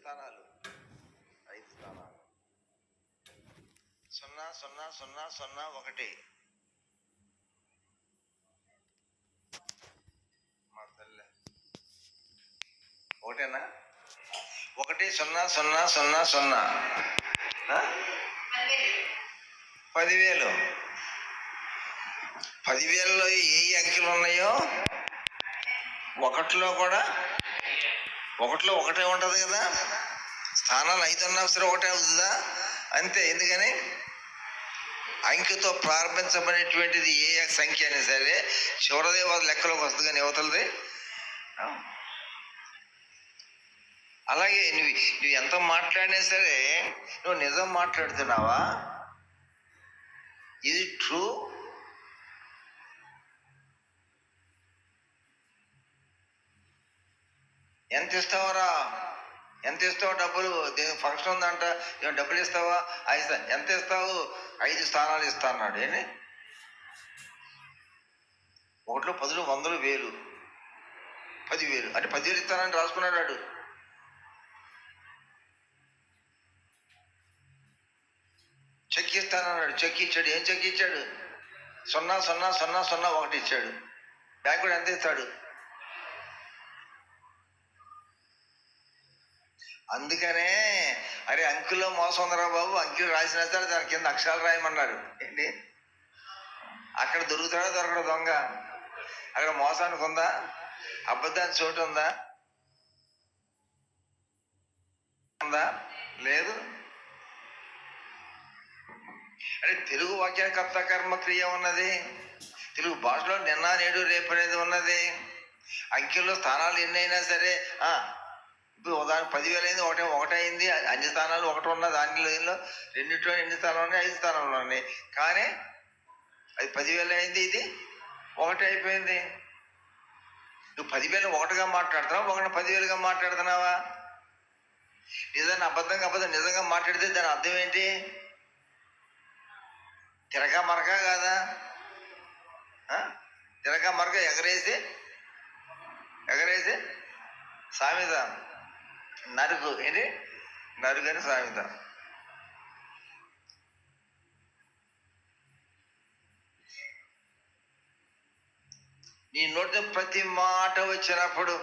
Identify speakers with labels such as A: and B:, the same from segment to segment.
A: స్థానాలు 0 0 0 0 1. మా తల్లి ఒకటేనా? 1 0 0 0 0. 10,000. 10,000లో ఏ అంకెలు ఉన్నాయో ఒకటిలో కూడా ఒకటిలో ఒకటే ఉంటుంది కదా. స్థానాలు 5 అన్నా సరే ఒకటే అవుతుందా? అంతే. ఎందుకని అంకెతో ప్రారంభించబడినటువంటిది ఏ సంఖ్య అయినా సరే చివరిదే లెక్కలోకి వస్తుంది, కానీ యువతలది. అలాగే నువ్వు ఎంత మాట్లాడినా సరే నువ్వు నిజం మాట్లాడుతున్నావా? ఇది ట్రూ? ఎంత ఇస్తావరా? ఎంత ఇస్తావు డబ్బులు? ఫంక్షన్ ఉందంట, డబ్బులు ఇస్తావా? ఎంత ఇస్తావు? 5 స్థానాలు ఇస్తా అన్నాడు. ఏంటి? ఒకటిలో 10, 100, 1000. 10,000 అంటే 10,000 ఇస్తానని రాసుకున్నాడు వాడు. చెక్ ఇస్తానన్నాడు, చెక్ ఇచ్చాడు. ఏం చెక్ ఇచ్చాడు? 0 0 0 0 1 ఇచ్చాడు. బ్యాంకుడు ఎంత ఇస్తాడు? అందుకనే అరే అంకెల్లో మోసం ఉందరా బాబు, అంకెలు రాసిన సరే దాని కింద అక్షరాలు రాయమన్నారు. ఏంటి? అక్కడ దొరుకుతాడా దొరకడు దొంగ? అక్కడ మోసానికి ఉందా? అబద్ధానికి చోటు ఉందా? లేదు. అంటే తెలుగు వాక్య కర్త కర్మ క్రియ ఉన్నది. తెలుగు భాషలో నిన్న నేడు రేపు అనేది ఉన్నది. అంకెల్లో స్థానాలు ఎన్ని అయినా సరే ఇప్పుడు ఉదాహరణ 10,000 అయింది, ఒకటే అయింది. అన్ని స్థానాలు ఒకటి ఉన్నది. దానిలో రెండిట్లో ఎన్ని స్థానాలు ఉన్నాయి? 5 స్థానాలు ఉన్నాయి. కానీ అది 10,000 అయింది, ఇది ఒకటే అయిపోయింది. నువ్వు 10,000 ఒకటిగా మాట్లాడుతున్నావా, ఒకటి 10,000గా మాట్లాడుతున్నావా? నిజాన్ని అబద్ధం నిజంగా మాట్లాడితే దాని అర్థం ఏంటి? తిరగా మరక కాదా? తిరగా మరక ఎగరేసి సామెత. నరుకు ఏంటి? నరుకని సామెత. నీ నోటితో ప్రతి మాట వచ్చినప్పుడు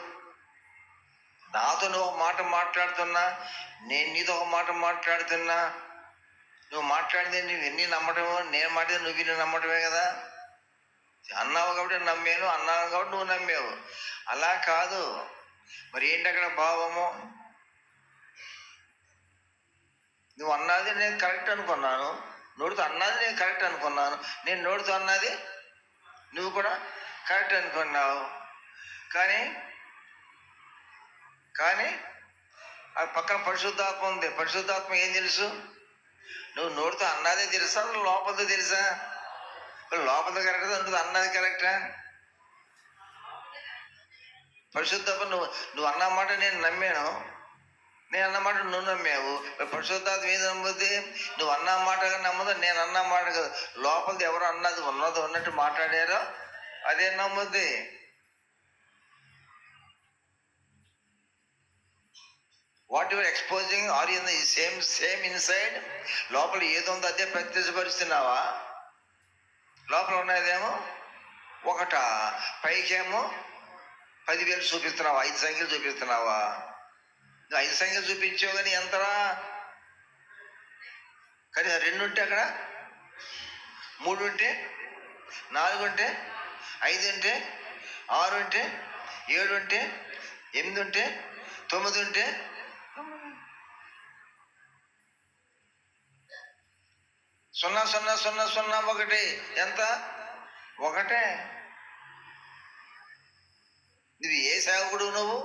A: నాతో నువ్వు ఒక మాట మాట్లాడుతున్నా, నేను నీతో ఒక మాట మాట్లాడుతున్నా, నువ్వు మాట్లాడితే నువ్వు ఎన్ని నమ్మటమో, నేను మాట్లాడితే నువ్వు విని నమ్మటమే కదా. అన్నావు కాబట్టి నమ్మాను, అన్నావు కాబట్టి నువ్వు నమ్మావు. అలా కాదు. మరి ఏంటి అక్కడ భావము? నువ్వు అన్నది నేను కరెక్ట్ అనుకున్నాను, నోటితో అన్నది నేను కరెక్ట్ అనుకున్నాను, నేను నోటితో అన్నది నువ్వు కూడా కరెక్ట్ అనుకున్నావు. కానీ అది పక్కన పరిశుద్ధాత్మ ఉంది. పరిశుద్ధాత్మ ఏం తెలుసు? నువ్వు నోటితో అన్నదే తెలుసా, లోపలతో తెలుసా? లోపల కరెక్టా, నువ్వు అన్నది కరెక్టా? పరిశుద్ధాత్మ నువ్వు అన్నమాట నేను నమ్మాను, నేను అన్నమాట నువ్వు నమ్మావు. పరిశుద్ధాత్మ ఏది నమ్ముద్ది? నువ్వు అన్న మాట నమ్మదు, నేను అన్న మాట కదా. లోపలిది ఎవరు అన్నది ఉన్నట్టు మాట్లాడారో అదే నమ్ముద్ది. What your exposing are in the same inside? లోపల ఏదుందో అదే ప్రత్యక్షపరుస్తున్నావా? లోపల ఉన్నదేమో ఒకట, పైకేమో 10,000 చూపిస్తున్నావా? 5 సంఖ్యలు చూపిస్తున్నావా? 5 సంఖ్యలు చూపించావు కానీ ఎంతరా? కానీ 2 ఉంటే అక్కడ, 3 ఉంటే, 4 ఉంటే, 5 ఉంటే, 6 ఉంటే, 7 ఉంటే, 8 ఉంటే, 9 ఉంటే, 0 0 0 0 1 ఎంత? ఒకటే. నువ్వు ఏ సేవకుడు? నువ్వు